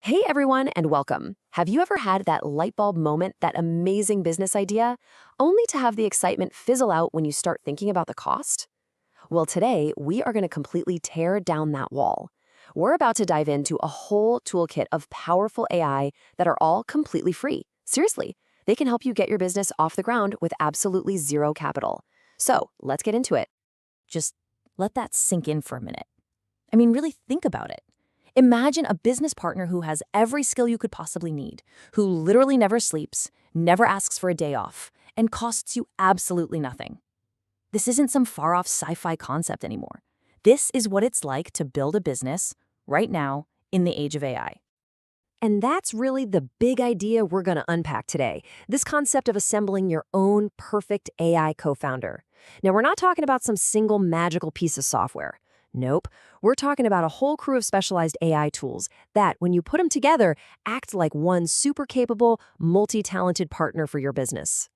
Hey everyone, and welcome. Have you ever had that light bulb moment, that amazing business idea, only to have the excitement fizzle out when you start thinking about the cost? Well, today we are going to completely tear down that wall. We're about to dive into a whole toolkit of powerful AI that are all completely free. Seriously, they can help you get your business off the ground with absolutely zero capital. So let's get into it. Just let that sink in for a minute. Really think about it. Imagine a business partner who has every skill you could possibly need, who literally never sleeps, never asks for a day off, and costs you absolutely nothing. This isn't some far-off sci-fi concept anymore. This is what it's like to build a business right now in the age of AI. And that's really the big idea we're going to unpack today, this concept of assembling your own perfect AI co-founder. Now, we're not talking about some single magical piece of software. Nope, we're talking about a whole crew of specialized AI tools that, when you put them together, act like one super capable, multi-talented partner for your business.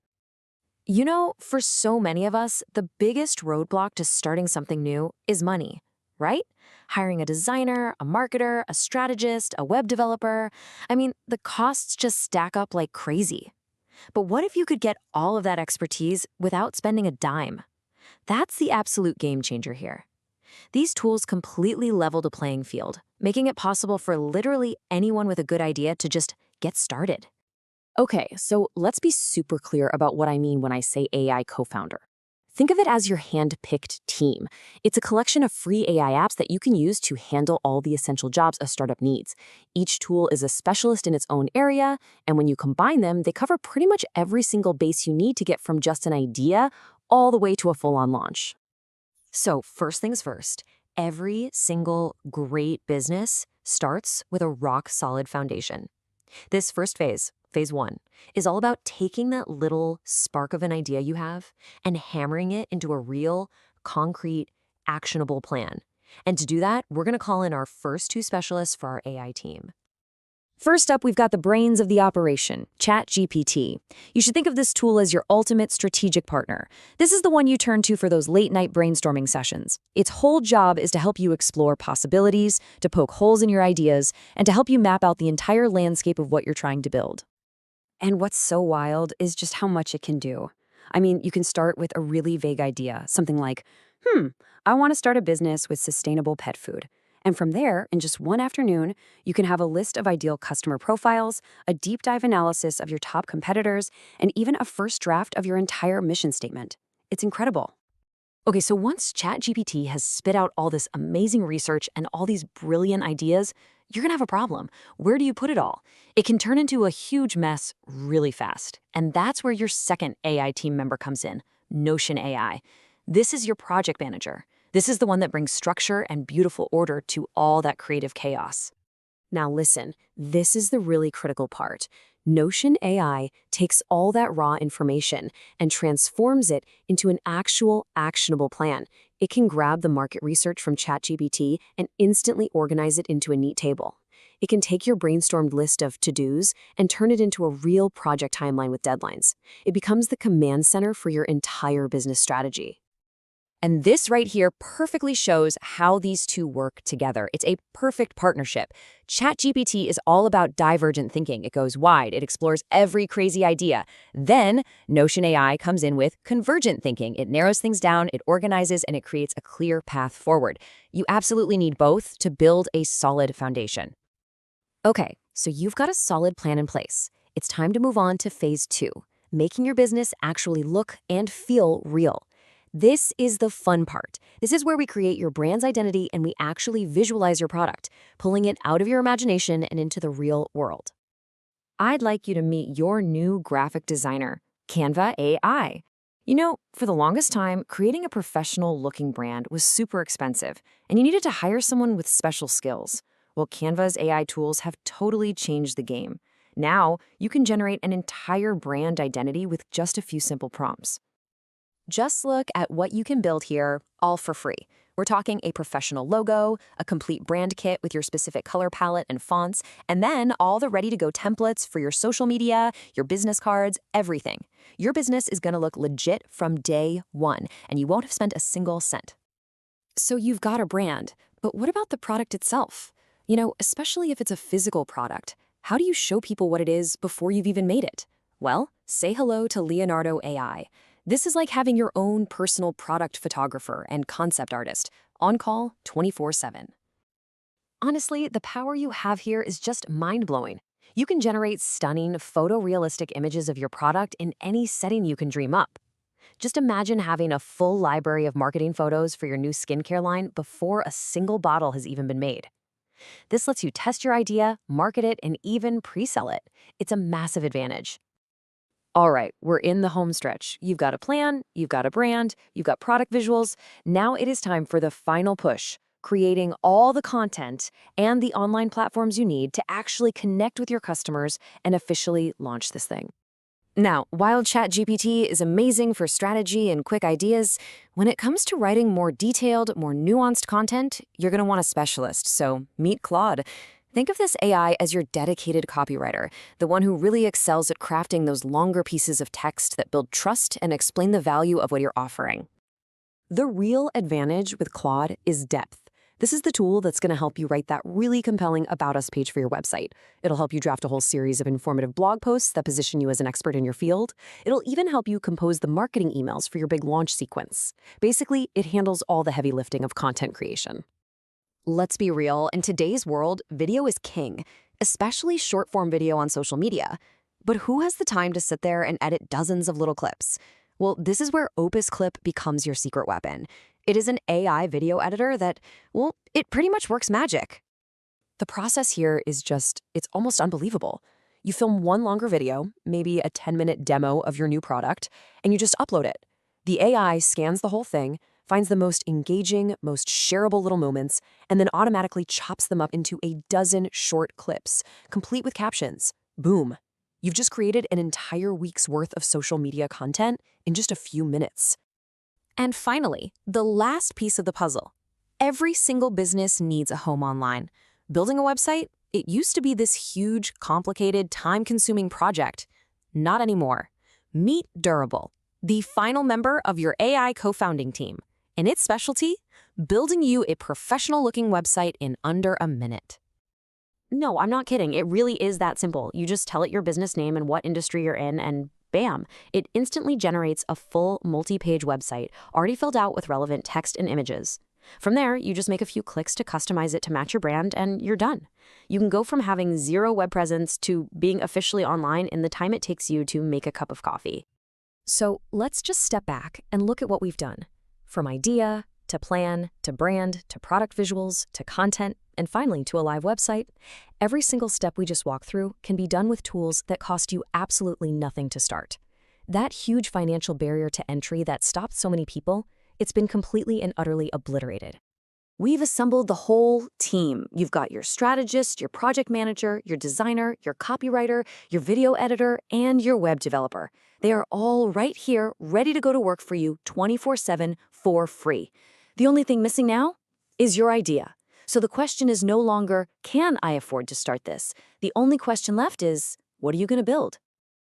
You know, for so many of us, the biggest roadblock to starting something new is money, right? Hiring a designer, a marketer, a strategist, a web developer. The costs just stack up like crazy. But what if you could get all of that expertise without spending a dime? That's the absolute game changer here. These tools completely level the playing field, making it possible for literally anyone with a good idea to just get started. Okay, so let's be super clear about what I mean when I say AI co-founder. Think of it as your hand-picked team. It's a collection of free AI apps that you can use to handle all the essential jobs a startup needs. Each tool is a specialist in its own area, and when you combine them, they cover pretty much every single base you need to get from just an idea all the way to a full-on launch. So first things first, every single great business starts with a rock-solid foundation. This first phase one, is all about taking that little spark of an idea you have and hammering it into a real, concrete, actionable plan. And to do that, we're going to call in our first two specialists for our AI team. First up, we've got the brains of the operation, ChatGPT. You should think of this tool as your ultimate strategic partner. This is the one you turn to for those late-night brainstorming sessions. Its whole job is to help you explore possibilities, to poke holes in your ideas, and to help you map out the entire landscape of what you're trying to build. And what's so wild is just how much it can do. You can start with a really vague idea, something like, I want to start a business with sustainable pet food. And from there, in just one afternoon, you can have a list of ideal customer profiles, a deep dive analysis of your top competitors, and even a first draft of your entire mission statement. It's incredible. Okay, so once ChatGPT has spit out all this amazing research and all these brilliant ideas, you're gonna have a problem. Where do you put it all? It can turn into a huge mess really fast. And that's where your second AI team member comes in, Notion AI. This is your project manager. This is the one that brings structure and beautiful order to all that creative chaos. Now listen, this is the really critical part. Notion AI takes all that raw information and transforms it into an actual actionable plan. It can grab the market research from ChatGPT and instantly organize it into a neat table. It can take your brainstormed list of to-dos and turn it into a real project timeline with deadlines. It becomes the command center for your entire business strategy. And this right here perfectly shows how these two work together. It's a perfect partnership. ChatGPT is all about divergent thinking. It goes wide. It explores every crazy idea. Then Notion AI comes in with convergent thinking. It narrows things down, it organizes, and it creates a clear path forward. You absolutely need both to build a solid foundation. Okay, so you've got a solid plan in place. It's time to move on to phase two, making your business actually look and feel real. This is the fun part. This is where we create your brand's identity and we actually visualize your product, pulling it out of your imagination and into the real world. I'd like you to meet your new graphic designer, Canva AI. You know, for the longest time, creating a professional-looking brand was super expensive, and you needed to hire someone with special skills. Well, Canva's AI tools have totally changed the game. Now, you can generate an entire brand identity with just a few simple prompts. Just look at what you can build here, all for free. We're talking a professional logo, a complete brand kit with your specific color palette and fonts, and then all the ready-to-go templates for your social media, your business cards, everything. Your business is going to look legit from day one, and you won't have spent a single cent. So you've got a brand, but what about the product itself? Especially if it's a physical product, how do you show people what it is before you've even made it? Well, say hello to Leonardo AI. This is like having your own personal product photographer and concept artist, on call 24/7. Honestly, the power you have here is just mind-blowing. You can generate stunning, photorealistic images of your product in any setting you can dream up. Just imagine having a full library of marketing photos for your new skincare line before a single bottle has even been made. This lets you test your idea, market it, and even pre-sell it. It's a massive advantage. All right, we're in the home stretch. You've got a plan, you've got a brand, you've got product visuals. Now it is time for the final push, creating all the content and the online platforms you need to actually connect with your customers and officially launch this thing. Now, while ChatGPT is amazing for strategy and quick ideas, when it comes to writing more detailed, more nuanced content, you're going to want a specialist, so meet Claude. Think of this AI as your dedicated copywriter, the one who really excels at crafting those longer pieces of text that build trust and explain the value of what you're offering. The real advantage with Claude is depth. This is the tool that's going to help you write that really compelling About Us page for your website. It'll help you draft a whole series of informative blog posts that position you as an expert in your field. It'll even help you compose the marketing emails for your big launch sequence. Basically, it handles all the heavy lifting of content creation. Let's be real, in today's world, video is king, especially short-form video on social media. But who has the time to sit there and edit dozens of little clips? Well, this is where Opus Clip becomes your secret weapon. It is an AI video editor that, well, it pretty much works magic. The process here is it's almost unbelievable. You film one longer video, maybe a 10-minute demo of your new product, and you just upload it. The AI scans the whole thing, finds the most engaging, most shareable little moments, and then automatically chops them up into a dozen short clips, complete with captions. Boom. You've just created an entire week's worth of social media content in just a few minutes. And finally, the last piece of the puzzle. Every single business needs a home online. Building a website, it used to be this huge, complicated, time-consuming project. Not anymore. Meet Durable, the final member of your AI co-founding team. And its specialty? Building you a professional-looking website in under a minute. No, I'm not kidding. It really is that simple. You just tell it your business name and what industry you're in, and bam, it instantly generates a full multi-page website already filled out with relevant text and images. From there, you just make a few clicks to customize it to match your brand, and you're done. You can go from having zero web presence to being officially online in the time it takes you to make a cup of coffee. So let's just step back and look at what we've done. From idea, to plan, to brand, to product visuals, to content, and finally to a live website, every single step we just walked through can be done with tools that cost you absolutely nothing to start. That huge financial barrier to entry that stopped so many people, it's been completely and utterly obliterated. We've assembled the whole team. You've got your strategist, your project manager, your designer, your copywriter, your video editor, and your web developer. They are all right here, ready to go to work for you 24/7 for free. The only thing missing now is your idea. So the question is no longer, can I afford to start this? The only question left is, what are you going to build?